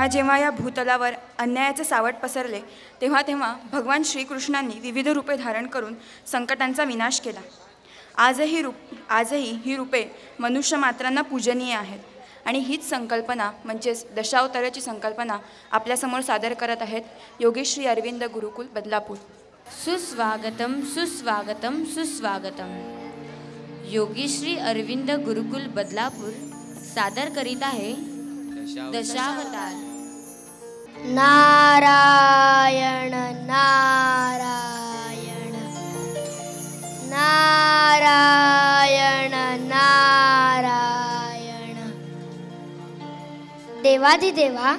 जेव्हा या भूतलावर अन्यायाचे सावट पसरले तेव्हा तेव्हा भगवान श्रीकृष्णांनी विविध रूपे धारण करून संकटांचा विनाश केला. आजही ही रूपे मनुष्यमात्रांना पूजनीय आहेत आणि हीच संकल्पना म्हणजेच दशावताराची संकल्पना आपल्यासमोर सादर करत आहेत योगेश्री अरविंद गुरुकुल बदलापूर. सुस्वागतम सुस्वागतम सुस्वागतम. योगेश्री अरविंद गुरुकुल बदलापूर सादर करीत आहे दशावतार. नारायण नारायण नारायण नारायण. देवाधिदेवा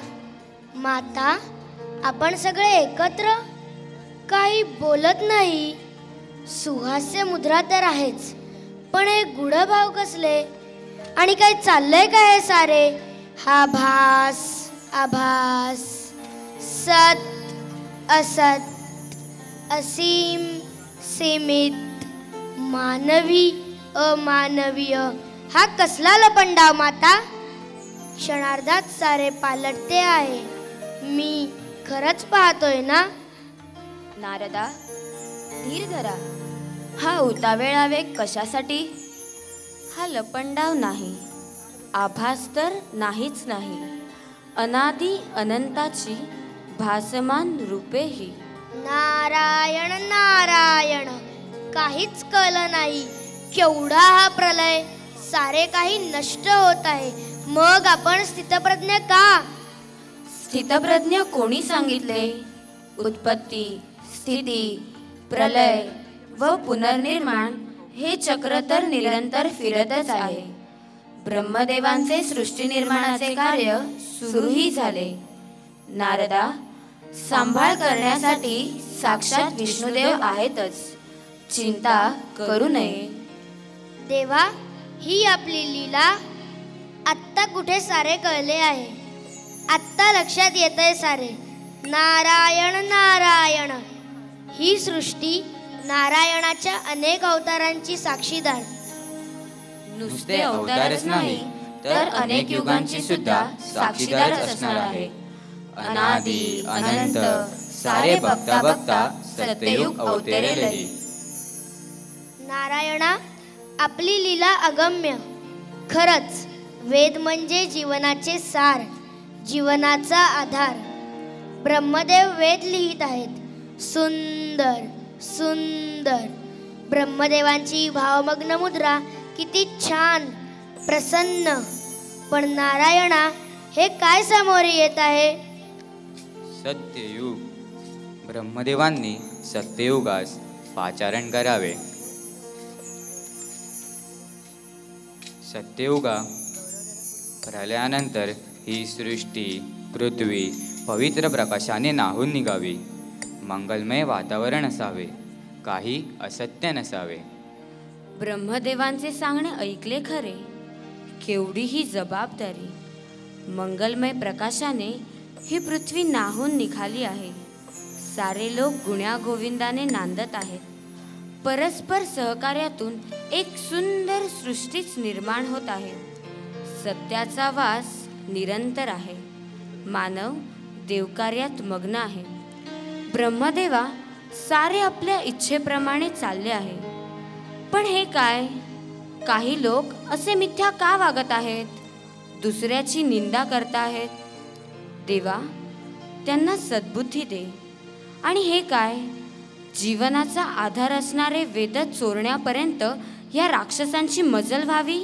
माता, आपण सगळे एकत्र काही बोलत नाही. सुहास्य मुद्रा तर आहेच, पण हे गुढभाव कसले आणि काय चाललंय काय हे सारे? हा भास आभास, सत असत, असीम सीमित, मानवी अमानवीय, हा कसला लपंडाव माता? क्षणार्धात सारे पालटते आहे. मी खरंच पाहतोय ना? नारदा, धीर धरा. हा उतावेळा वेग कशासाठी? हा लपंडाव नाही, आभास तर नाहीच नाही. अनादि अनंताची भासमान रूपे ही. नारायण नारायण, काहीच कळलं नाही. केवढा हा प्रलय, सारे काही नष्ट होत आहे. मग आपण स्थितप्रज्ञ का? स्थितप्रज्ञ कोणी सांगितले? उत्पत्ती, स्थिती, प्रलय व पुनर्निर्माण हे चक्र तर निरंतर फिरतच आहे. ब्रह्मदेवांचे सृष्टी निर्माणाचे कार्य सुरूही झाले. नारदा, सांभाळ करण्यासाठी साक्षात विष्णुदेव आहेतच. चिंता करू नये. देवा, ही आपली लीला आत्ता कुठे सारे कळले आहे. आत्ता लक्षात येतंय सारे. नारायण नारायण, ही सृष्टी नारायणाच्या अनेक अवतारांची साक्षीदार. नुसते अवतारच नाही तर अनेक युगांची सुद्धा साक्षीदार असणार आहे. अनादि अनंत सारे बघता बघता सत्ययुग अवतरेल. नारायणा, आपली लीला अगम्य. खरंच वेद म्हणजे जीवनाचे सार, जीवनाचा आधार. ब्रह्मदेव वेद लिहित आहेत. सुंदर सुंदर. ब्रह्मदेवांची भावमग्न मुद्रा किती छान, प्रसन्न. पण नारायणा, हे काय समोर येत आहे? सत्ययुग. ब्रह्मदेवांनी सत्ययुगास पाचारण करावे. सत्ययुगा प्रलयानंतर ही सृष्टी पृथ्वी पवित्र प्रकाशाने नाहून निघावी. मंगलमय वातावरण असावे, काही असत्य नसावे. ब्रह्मदेवांचे सांगणे ऐकले खरे. केवढी ही जबाबदारी. मंगलमय प्रकाशाने ही पृथ्वी नाहून निघाली आहे. सारे लोक गुण्या गोविंदाने नांदत आहेत. परस्पर सहकार्यातून एक सुंदर सृष्टीच निर्माण होत आहे. सत्याचा वास निरंतर आहे. मानव देवकार्यात मग्न आहे. ब्रह्मदेवा, सारे आपल्या इच्छेप्रमाणे चालले आहे. पण हे काय? काही लोक असे मिथ्या का वागत आहेत? दुसऱ्याची निंदा करत आहेत. देवा, त्यांना सद्बुद्धी दे. आणि हे काय? जीवनाचा आधार असणारे वेद चोरण्यापर्यंत या राक्षसांची मजल व्हावी.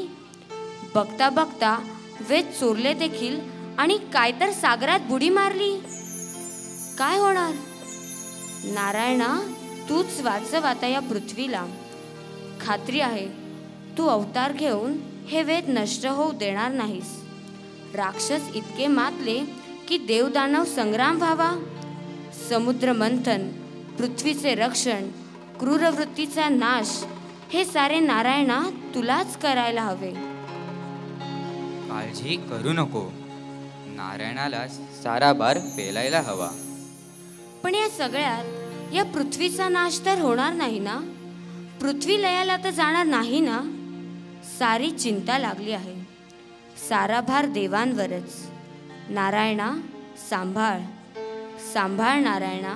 बघता बघता वेद चोरले देखील आणि काय तर सागरात बुडी मारली. काय होणार? नारायणा, तूच वाचव आता या पृथ्वीला. खात्री आहे तू अवतार घेऊन हे वेद नष्ट होऊ देणार नाहीस. राक्षस इतके मातले की देवदानव संग्राम व्हावा. समुद्र मंथन, पृथ्वीचे रक्षण, क्रूरवृत्तीचा नाश, हे सारे नारायणा तुलाच करायला हवे. काळजी करू नको. नारायणाला सारा भार पेलायला हवा. पण या सगळ्यात या पृथ्वीचा नाश तर होणार नाही ना? पृथ्वी लयाला तर जाणार नाही ना? सारी चिंता लागली आहे. सारा भार देवांवरच. नारायणा, सांभाळ सांभाळ नारायणा.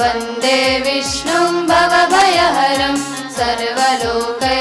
वन्दे विष्णुं भवभयहरं सर्वलोकैकनाथम्.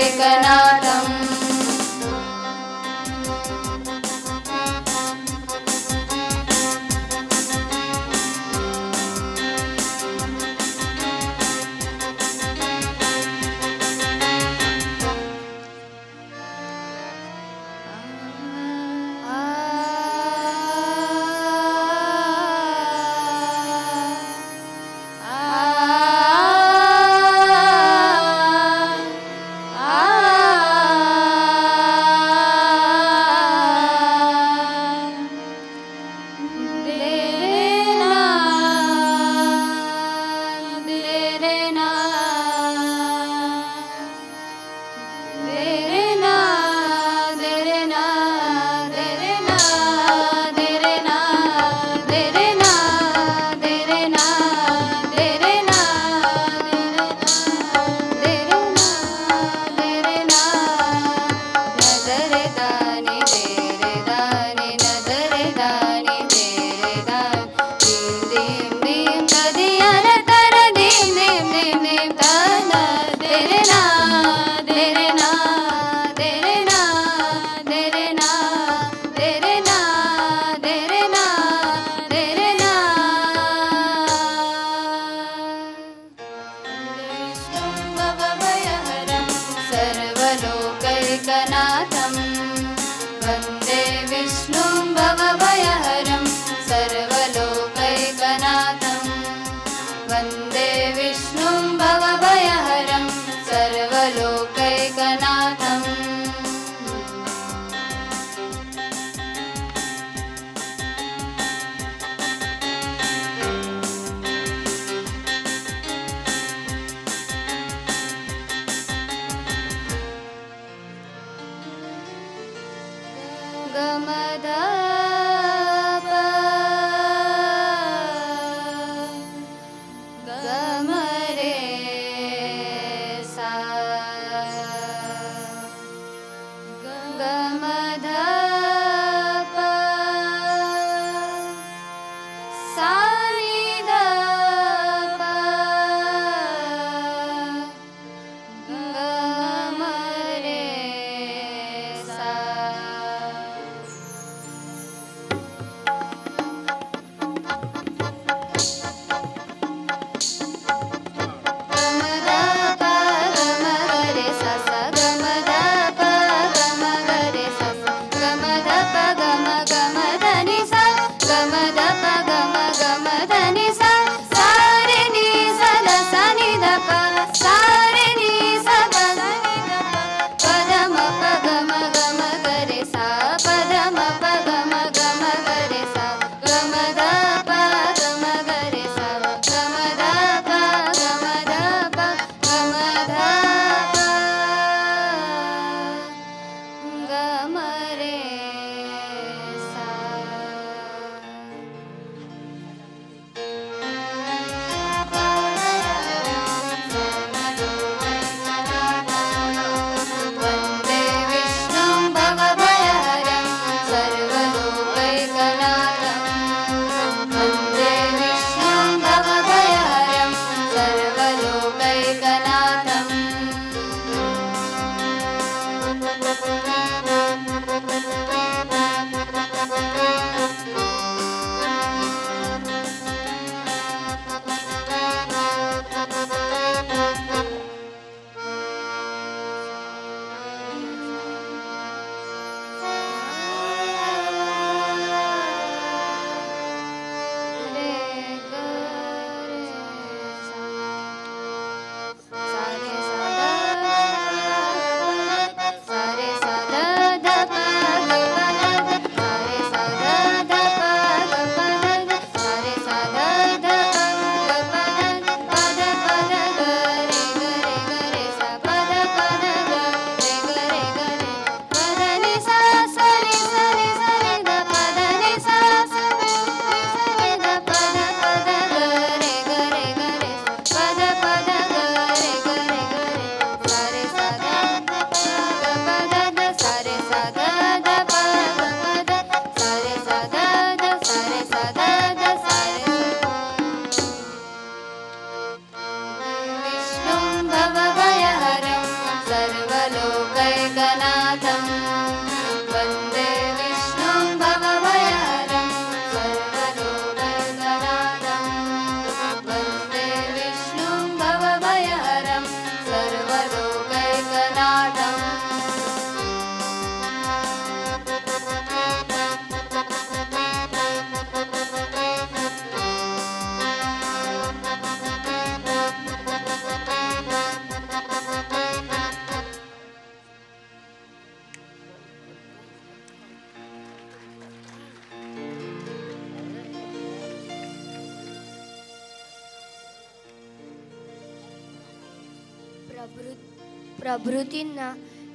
प्रभृतींना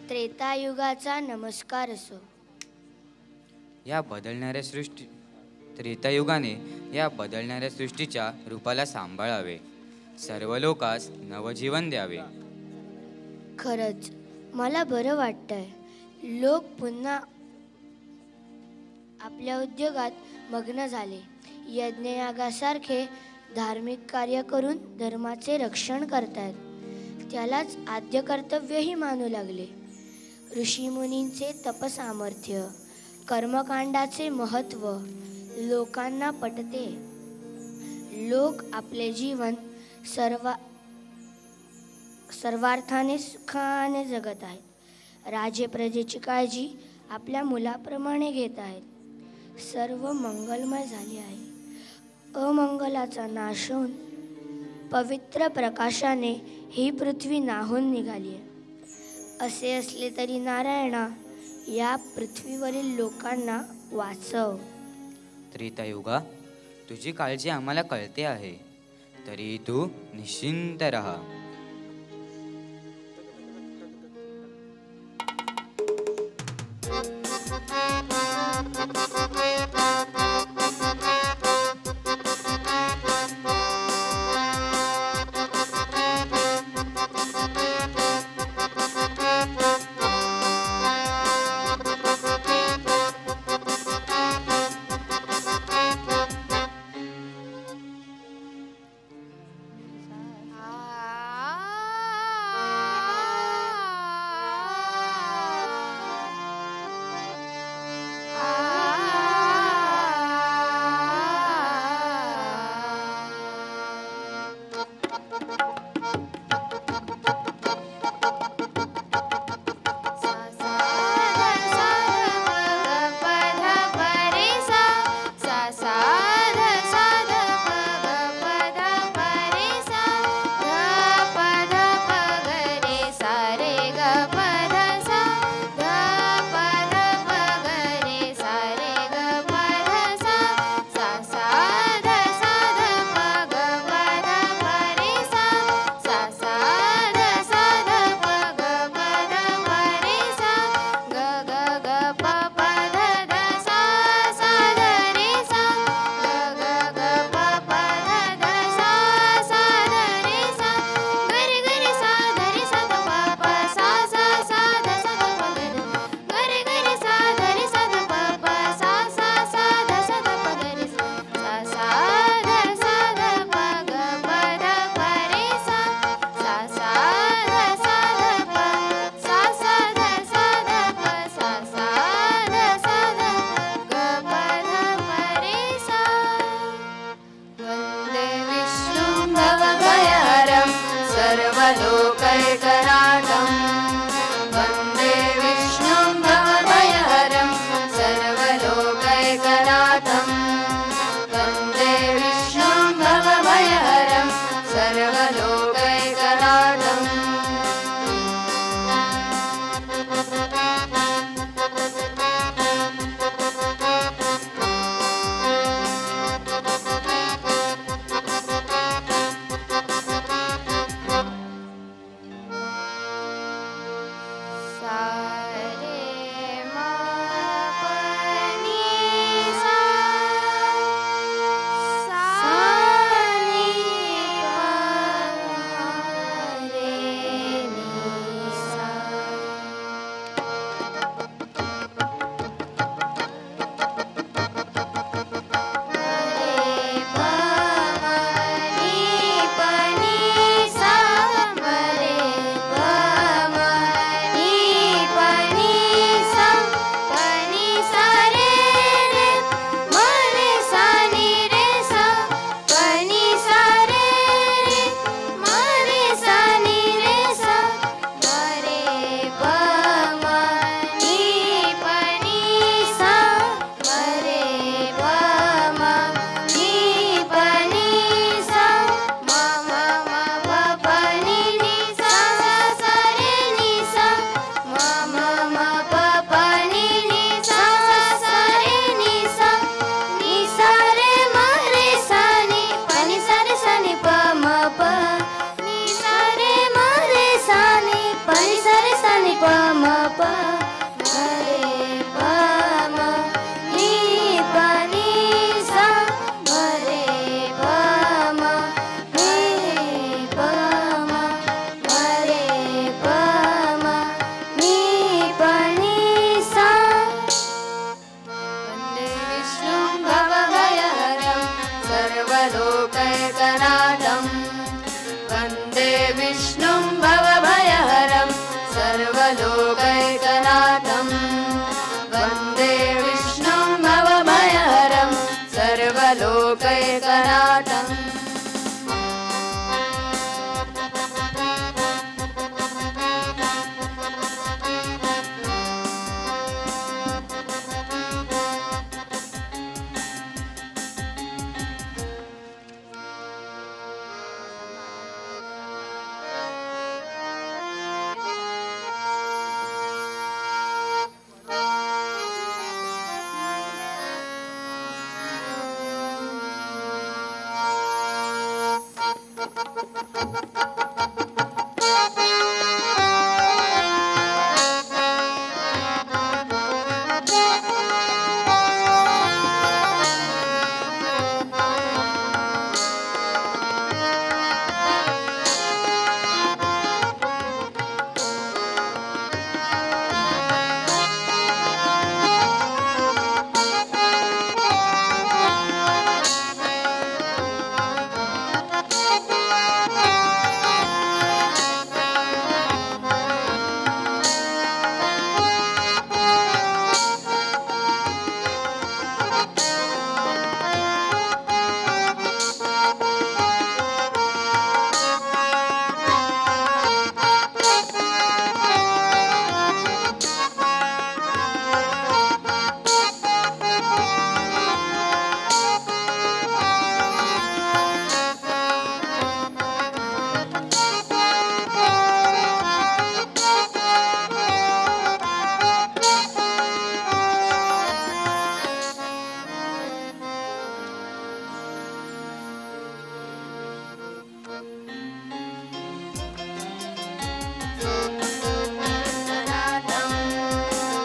त्रेतायुगाचा नमस्कार असो. या बदलणाऱ्या त्रेतायुगाने या बदलणाऱ्या सृष्टीच्या रूपाला सांभाळावे, सर्व लोकांस नवजीवन द्यावे. खरंच मला बरं वाटतंय. लोक पुन्हा आपल्या उद्योगात मग्न झाले. यज्ञयागासारखे धार्मिक कार्य करून धर्माचे रक्षण करतायत. त्यालाच आद्य कर्तव्यही मानू लागले. ऋषीमुनींचे तपसामर्थ्य, कर्मकांडाचे महत्त्व लोकांना पटते. लोक आपले जीवन सर्वार्थाने सुखाने जगत आहेत. राजे प्रजेची काळजी आपल्या मुलाप्रमाणे घेत आहेत. सर्व मंगलमय झाले आहे. अमंगलाचा नाश होऊन पवित्र प्रकाशाने ही पृथ्वी नाहून निघाली आहे. असे असले तरी नारायणा, या पृथ्वीवरील लोकांना वाचव. त्रेतायुगा, तुझी काळजी आम्हाला कळते आहे, तरी तू निश्चिंत राहा.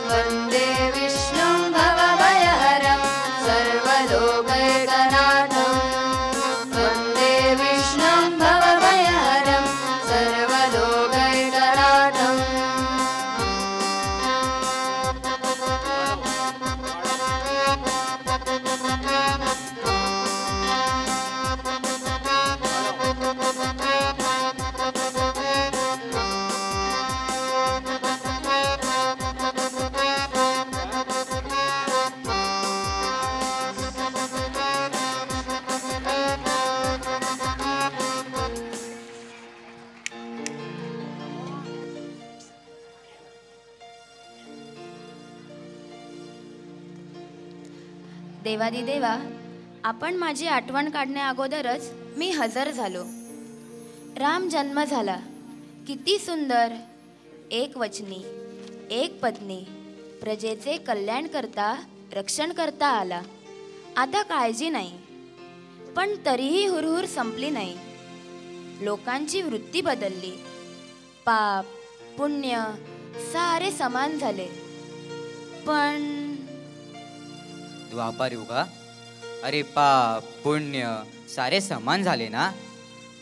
वन्दे विष्णुं भवभयहरं सर्वलोकैकनाथं वन्दे विष्णुं भवभयहरं सर्वलोकैकनाथम् देवादिदेवा, आपण माझी आठवण काढण्या अगोदरच मी हजर झालो. राम जन्म झाला, किती सुंदर, एक वचनी, एक पत्नी, प्रजेचे कल्याण करता रक्षण करता आला. आता काळजी नाही, पण तरीही हुरहुर संपली नाही. लोकांची वृत्ती बदलली, पाप पुण्य सारे समान झाले. पण द्वापार युगा, अरे पाप पुण्य सारे समान झाले ना,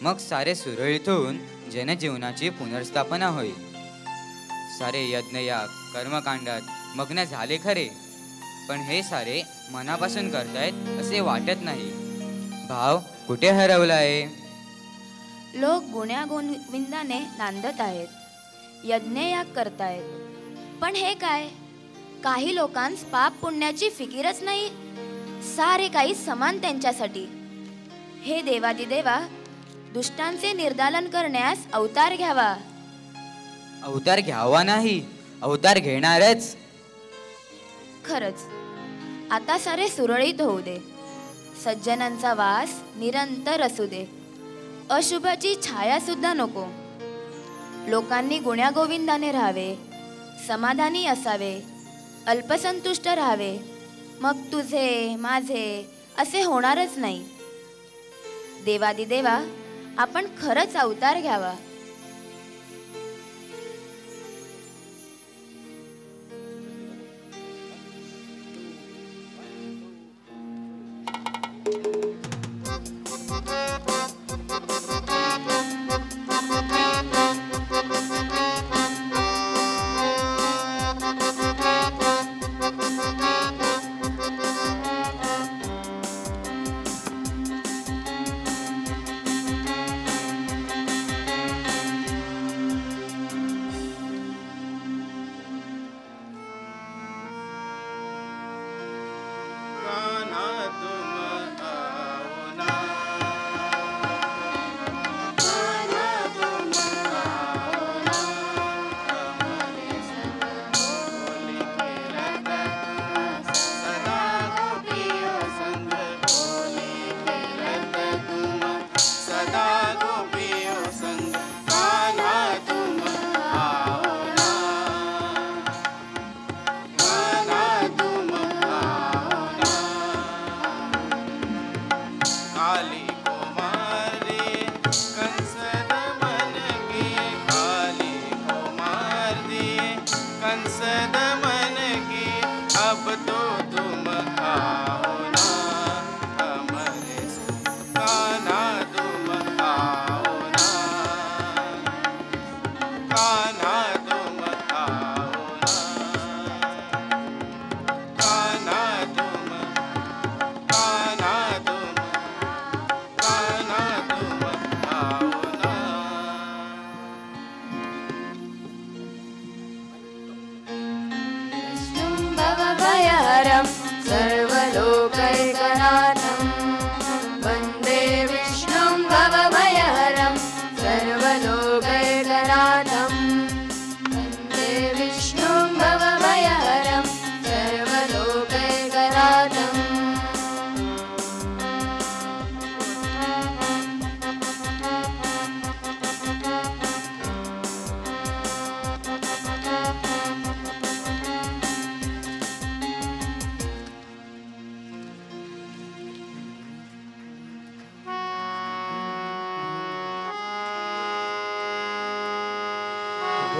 मग सारे सुरळीत होऊन जनजीवनाची पुनर्स्थापना होईल. सारे यज्ञ याग कर्मकांडात मग्न झाले खरे, पण हे सारे मनापासून करतायत असे वाटत नाही. भाव कुठे हरवलाय? लोक गुण्यागोविंदाने नांदत आहेत, यज्ञयाग करतायत, पण हे काय? काही लोकांस पाप पुण्याची फिकीरच नाही. सारे काही समान त्यांच्यासाठी. हे देवादिदेवा, दुष्टांचे निर्दालन करण्यास अवतार घ्यावा. अवतार घ्यावा नाही, अवतार घेणारच. खरंच आता सारे सुरळीत होऊ दे. सज्जनांचा वास निरंतर असू दे. अशुभाची छाया सुद्धा नको. लोकांनी गुण्यागोविंदाने राहावे, समाधानी असावे, अल्पसंतुष्ट राहावे. मग तुझे माझे असे होणारच नाही. देवादिदेवा, आपण खरंच अवतार घ्यावा.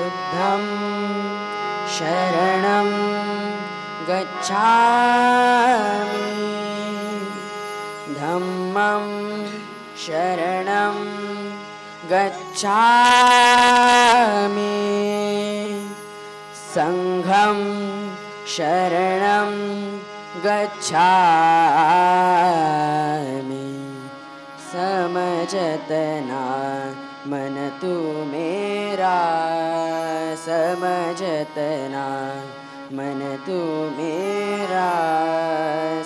बुद्धं शरणं गच्छामि धम्मं शरणं गच्छामि संघं शरणं गच्छामि समजतना मन तू मेरा समजतना मन तू मेरा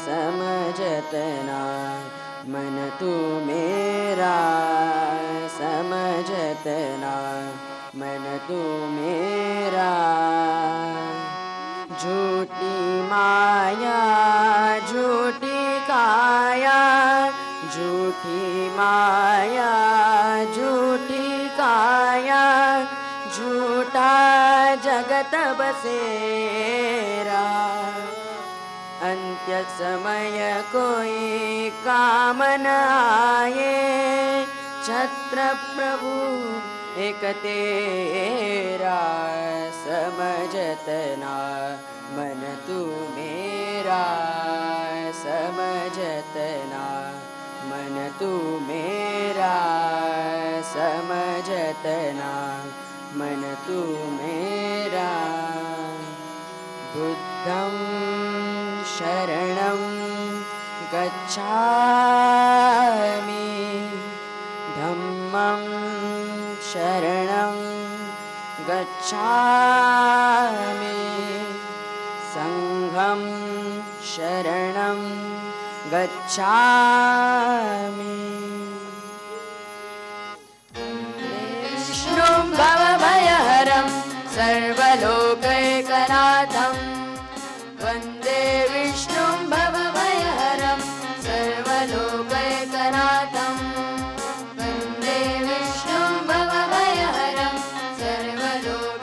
समजतना मन तू मेरा समजतना मन तू मेरा झूठी माया झूठी काया झूठी माया झूठी काया झूठा जगत बसेरा अंत्य समय कोई काम न आए छत्र प्रभु एक तेरा समझतना मन तू मेरा समझतना मन तू मेरा समझतना मन तू मेरा बुद्धं शरणं गच्छामि धम्मं शरणं गच्छामि संघं शरणं गच्छामि विष्णुं भवभयहरं सर्वलोकैकनाथं वन्दे विष्णुं भवभयहरं सर्वलोकैकनाथं वन्दे विष्णुं भवभयहरं सर्वलोकैकनाथम्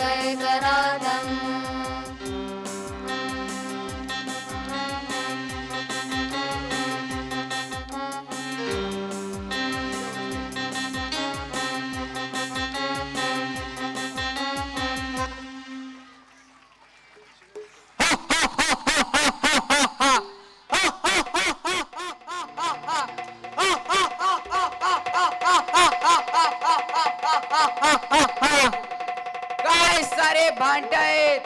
काय सारे भांडतायत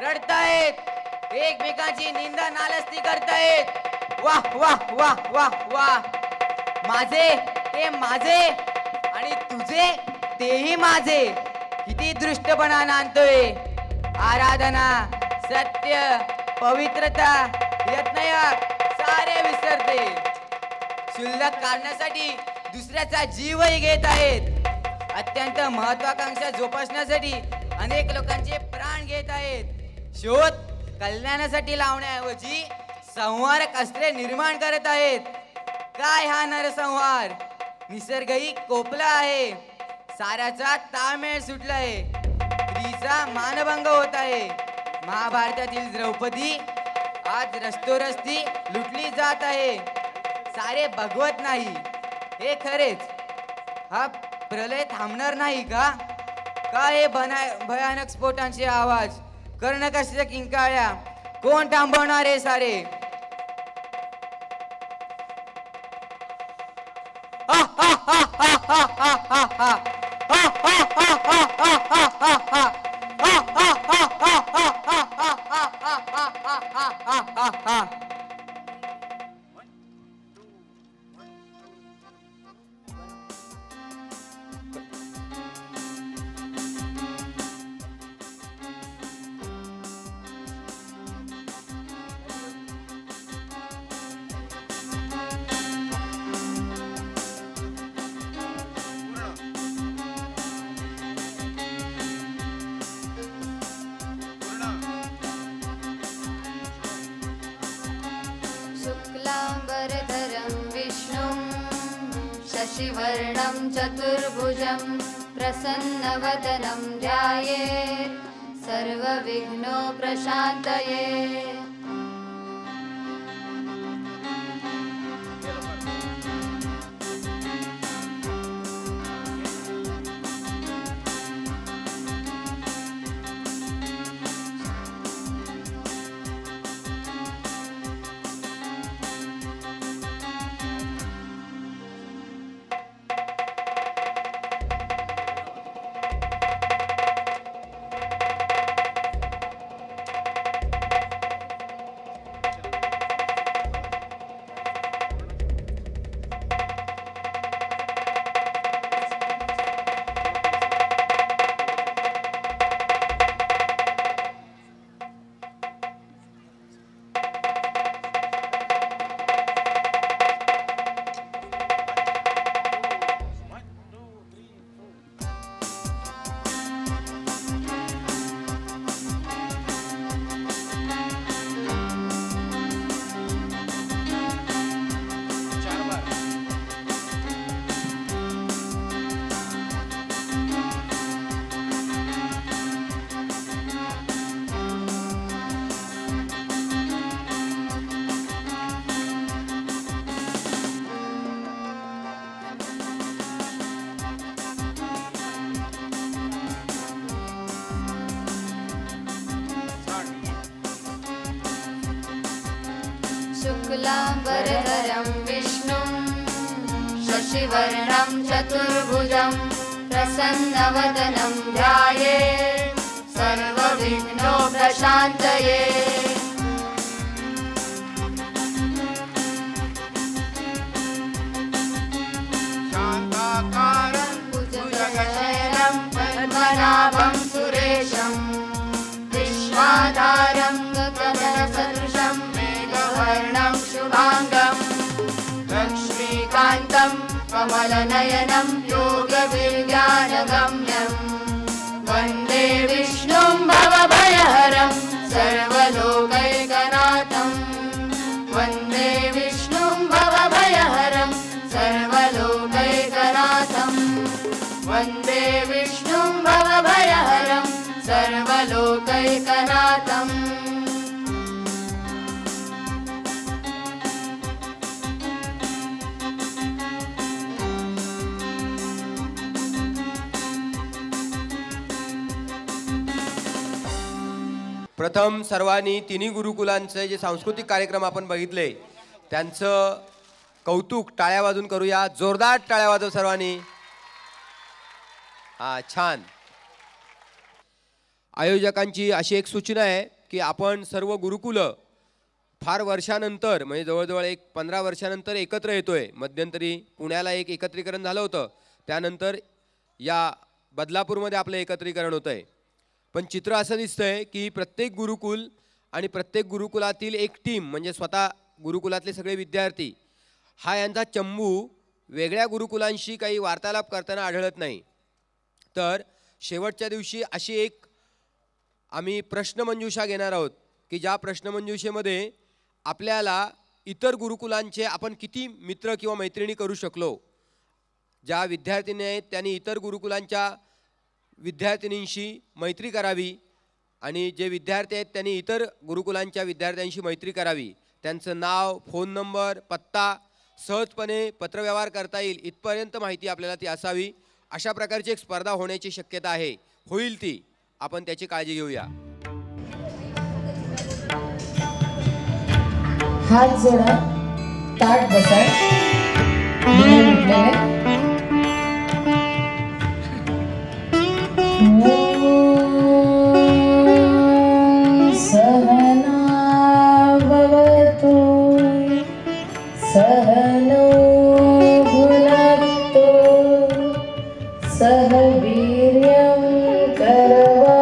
रडतायत एकमेकांची निंदा नालस्ती करतायत वाह वाह वाह वाह वाह माझे ते माझे आणि तुझे तेही माझे किती दृष्टपणा नांदतोय आराधना सत्य पवित्रता यज्ञयाग सारे विसरते शुल्लक काढण्यासाठी दुसऱ्याचा जीवही घेत आहेत अत्यंत महत्वाकांक्षा जोपासण्यासाठी अनेक लोकांचे प्राण घेत आहेत शोध कल्याणासाठी लावण्याऐवजी संहारक अस्त्रे निर्माण करत आहेत काय हा नरसंहार निसर्गही कोपला आहे साऱ्याचा ताळमेळ सुटलाय स्त्रीचा मानभंग होत आहे महाभारतातील द्रौपदी आज रस्तोरस्ती लुटली जात आहे सारे भगवत नाही हे खरेच हा प्रलय थांबणार नाही का हे भयानक स्फोटांचे आवाज कर्णकस्य किंकाळ्या कोण थांबवणार आहे सारे शुक्लाम्बरधरं विष्णुं शशिवर्णं चतुर्भुजं प्रसन्नवदनं ध्यायेत् सर्वविघ्नोपशान्तये शुक्लाम्बरधरं विष्णुं शशिवर्णं चतुर्भुजं प्रसन्नवदनं ध्यायेत् सर्वविघ्नोपशान्तये। शान्ताकारं भुजगशयनं पद्मनाभं सुरेशं विश्वाधारं गगनसदृशं मेघवर्णं शुभाङ्गं लक्ष्मीकान्तं कमलनयनं योगविज्ञानगम्यं वन्दे विष्णुं भवभयहरं सर्वलोकैकनाथं वन्दे विष्णुं भवभयहरं सर्वलोकैकनाथं वन्दे विष्णुं भवभयहरं सर्वलोकैकनाथम्। प्रथम सर्वांनी तिन्ही गुरुकुलांचे जे सांस्कृतिक कार्यक्रम आपण बघितले त्यांचं कौतुक टाळ्या वाजून करूया. जोरदार टाळ्या वाजव सर्वांनी. हा, छान. आयोजकांची अशी एक सूचना आहे की आपण सर्व गुरुकुलं फार वर्षानंतर म्हणजे जवळजवळ 15 वर्षानंतर एकत्र येतोय. मध्यंतरी पुण्याला एक एकत्रीकरण झालं होतं, त्यानंतर या बदलापूरमध्ये आपलं एकत्रीकरण होतं आहे. पण चित्र असं दिसतंय की प्रत्येक गुरुकुल आणि प्रत्येक गुरुकुलातील एक टीम म्हणजे स्वतः गुरुकुलातले सगळे विद्यार्थी हा यांचा चंबू वेगळ्या गुरुकुलांशी काही वार्तालाप करताना आढळत नाही. तर शेवटच्या दिवशी अशी एक आम्ही प्रश्नमंजुषा घेणार आहोत की ज्या प्रश्नमंजुषेमध्ये आपल्याला इतर गुरुकुलांचे आपण किती मित्र किंवा मैत्रिणी करू शकलो. ज्या विद्यार्थिनी आहेत त्यांनी इतर गुरुकुलांच्या विद्यार्थिनींशी मैत्री करावी आणि जे विद्यार्थी आहेत त्यांनी इतर गुरुकुलांच्या विद्यार्थ्यांशी मैत्री करावी. त्यांचं नाव, फोन नंबर, पत्ता सहजपणे पत्रव्यवहार करता येईल इथपर्यंत माहिती आपल्याला ती असावी. अशा प्रकारची एक स्पर्धा होण्याची शक्यता आहे. होईल ती, आपण त्याची काळजी घेऊया. हात जोडा, ताट बसा. सहनावतु सहनो भुनक्तु सह वीर्यं करवावहै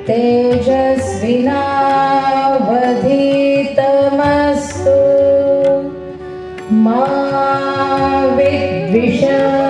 तेजस्विनावधीतमस्तु मा विद्विषावहै.